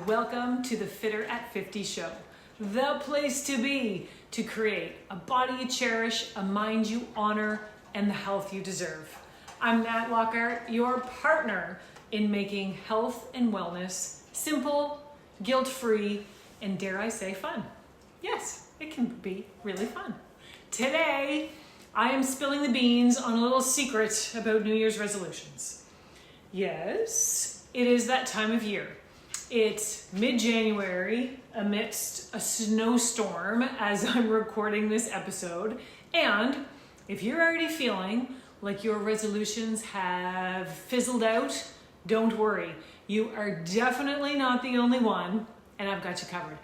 Welcome to the Fitter at 50 show, the place to be to create a body you cherish, a mind you honor, and the health you deserve. I'm Nat Lockhart, your partner in making health and wellness simple, guilt-free, and dare I say fun. Yes, it can be really fun. Today, I am spilling the beans on a little secret about New Year's resolutions. Yes, it is that time of year. It's mid-January amidst a snowstorm as I'm recording this episode. And if you're already feeling like your resolutions have fizzled out, don't worry. You are definitely not the only one, and I've got you covered.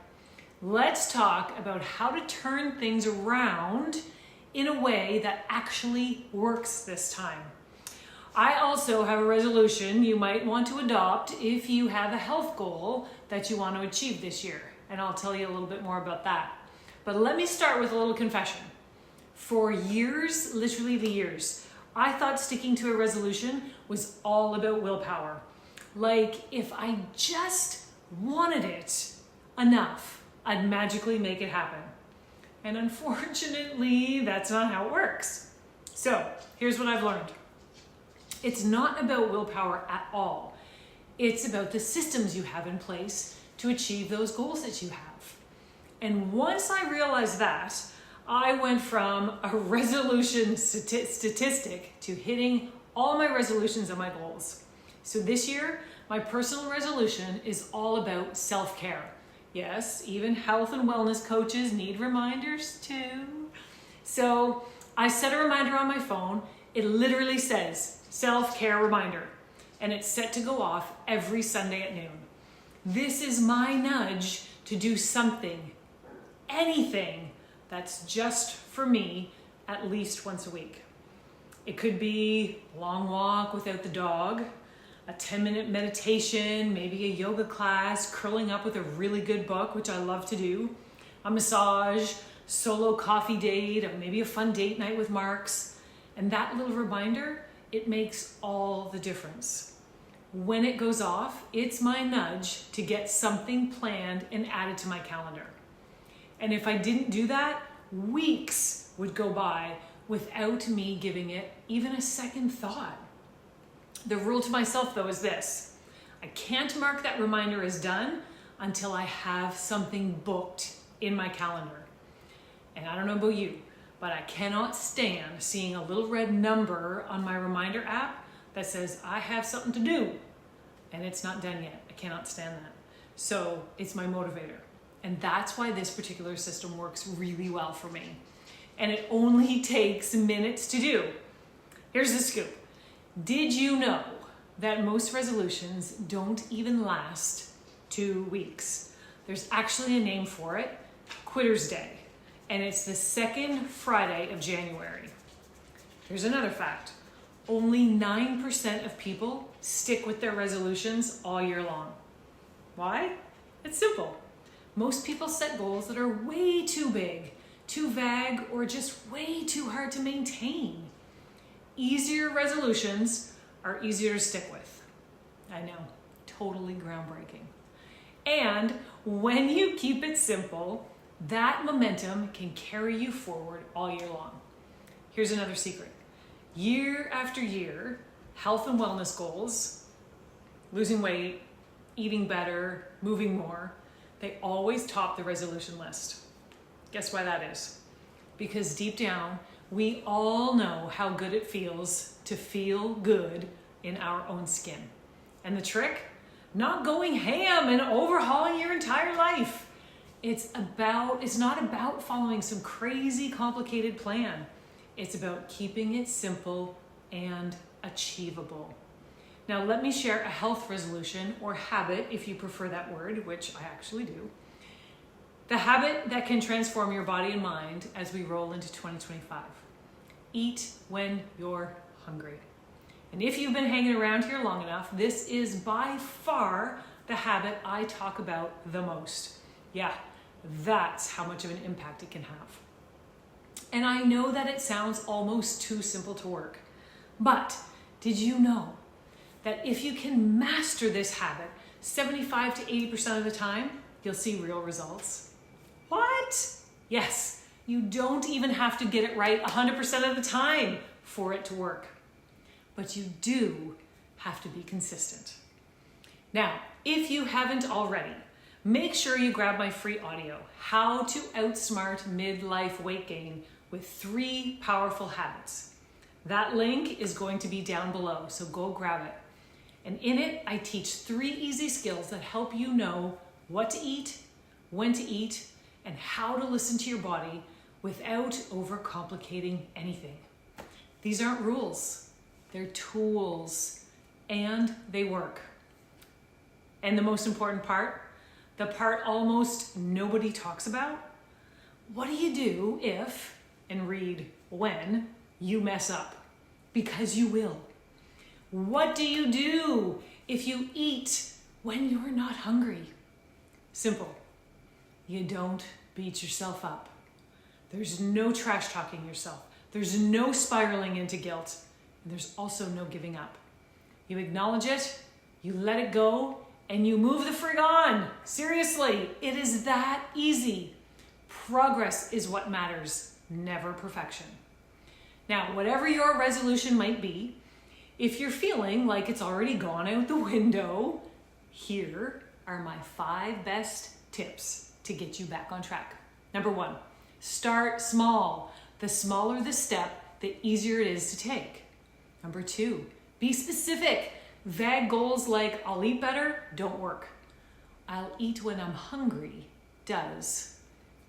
Let's talk about how to turn things around in a way that actually works this time. I also have a resolution you might want to adopt if you have a health goal that you want to achieve this year, and I'll tell you a little bit more about that. But let me start with a little confession. For years, literally years, I thought sticking to a resolution was all about willpower. Like if I just wanted it enough, I'd magically make it happen. And unfortunately, that's not how it works. So here's what I've learned. It's not about willpower at all. It's about the systems you have in place to achieve those goals that you have. And once I realized that, I went from a resolution statistic to hitting all my resolutions and my goals. So this year, my personal resolution is all about self-care. Yes, even health and wellness coaches need reminders too. So I set a reminder on my phone. It literally says self-care reminder, and it's set to go off every Sunday at noon. This is my nudge to do something, anything that's just for me at least once a week. It could be a long walk without the dog, a 10-minute meditation, maybe a yoga class, curling up with a really good book, which I love to do, a massage, solo coffee date, or maybe a fun date night with Marks. And that little reminder, it makes all the difference. When it goes off, it's my nudge to get something planned and added to my calendar. And if I didn't do that, weeks would go by without me giving it even a second thought. The rule to myself, though, is this. I can't mark that reminder as done until I have something booked in my calendar. And I don't know about you, but I cannot stand seeing a little red number on my reminder app that says I have something to do and it's not done yet. I cannot stand that. So it's my motivator. And that's why this particular system works really well for me. And it only takes minutes to do. Here's the scoop. Did you know that most resolutions don't even last 2 weeks? There's actually a name for it, Quitter's Day. And it's the second Friday of January. Here's another fact. Only 9% of people stick with their resolutions all year long. Why? It's simple. Most people set goals that are way too big, too vague, or just way too hard to maintain. Easier resolutions are easier to stick with. I know, totally groundbreaking. And when you keep it simple, that momentum can carry you forward all year long. Here's another secret. Year after year, health and wellness goals, losing weight, eating better, moving more, they always top the resolution list. Guess why that is? Because deep down, we all know how good it feels to feel good in our own skin. And the trick? Not going ham and overhauling your entire life. It's not about following some crazy complicated plan. It's about keeping it simple and achievable. Now let me share a health resolution or habit, if you prefer that word, which I actually do. The habit that can transform your body and mind as we roll into 2025. Eat when you're hungry. And if you've been hanging around here long enough, this is by far the habit I talk about the most. Yeah, that's how much of an impact it can have. And I know that it sounds almost too simple to work, but did you know that if you can master this habit 75 to 80% of the time, you'll see real results. What? Yes, you don't even have to get it right 100% of the time for it to work. But you do have to be consistent. Now, if you haven't already, make sure you grab my free audio, How to Outsmart Midlife Weight Gain with 3 Powerful Habits. That link is going to be down below, so go grab it. And in it, I teach 3 easy skills that help you know what to eat, when to eat, and how to listen to your body without overcomplicating anything. These aren't rules, they're tools, and they work. And the most important part, the part almost nobody talks about, what do you do if, and read when, you mess up? Because you will. What do you do if you eat when you're not hungry? Simple. You don't beat yourself up. There's no trash talking yourself. There's no spiraling into guilt. And there's also no giving up. You acknowledge it, you let it go, and you move the frig on. Seriously, it is that easy. Progress is what matters, never perfection. Now, whatever your resolution might be, if you're feeling like it's already gone out the window, here are my 5 best tips to get you back on track. Number 1, start small. The smaller the step, the easier it is to take. Number 2, be specific. Vague goals like I'll eat better don't work. I'll eat when I'm hungry does.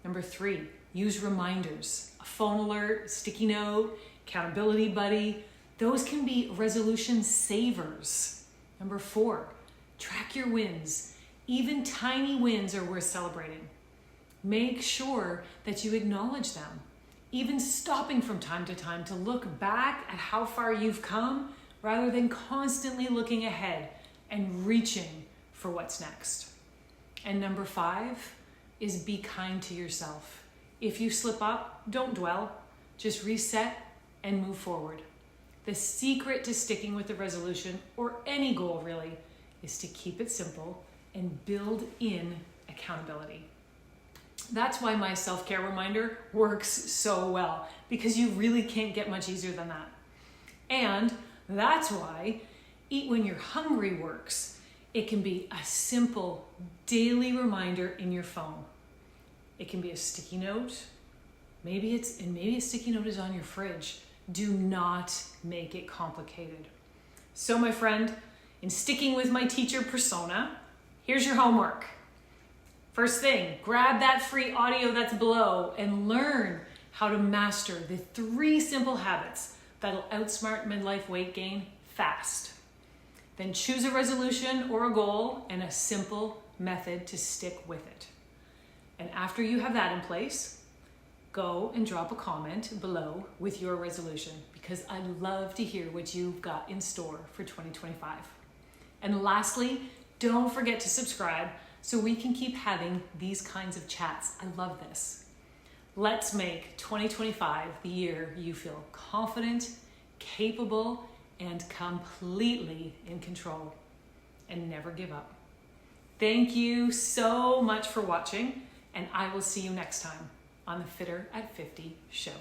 Number 3, use reminders. A phone alert, sticky note, accountability buddy. Those can be resolution savers. Number 4, track your wins. Even tiny wins are worth celebrating. Make sure that you acknowledge them. Even stopping from time to time to look back at how far you've come rather than constantly looking ahead and reaching for what's next. And number 5 is be kind to yourself. If you slip up, don't dwell. Just reset and move forward. The secret to sticking with the resolution, or any goal really, is to keep it simple and build in accountability. That's why my self-care reminder works so well, because you really can't get much easier than that. And that's why Eat When You're Hungry works. It can be a simple daily reminder in your phone. It can be a sticky note. Maybe a sticky note is on your fridge. Do not make it complicated. So my friend, in sticking with my teacher persona, here's your homework. First thing, grab that free audio that's below and learn how to master the 3 simple habits that'll outsmart midlife weight gain fast. Then choose a resolution or a goal and a simple method to stick with it. And after you have that in place, go and drop a comment below with your resolution, because I love to hear what you've got in store for 2025. And lastly, don't forget to subscribe so we can keep having these kinds of chats. I love this. Let's make 2025 the year you feel confident, capable, and completely in control. And never give up. Thank you so much for watching, and I will see you next time on the Fitter at 50 show.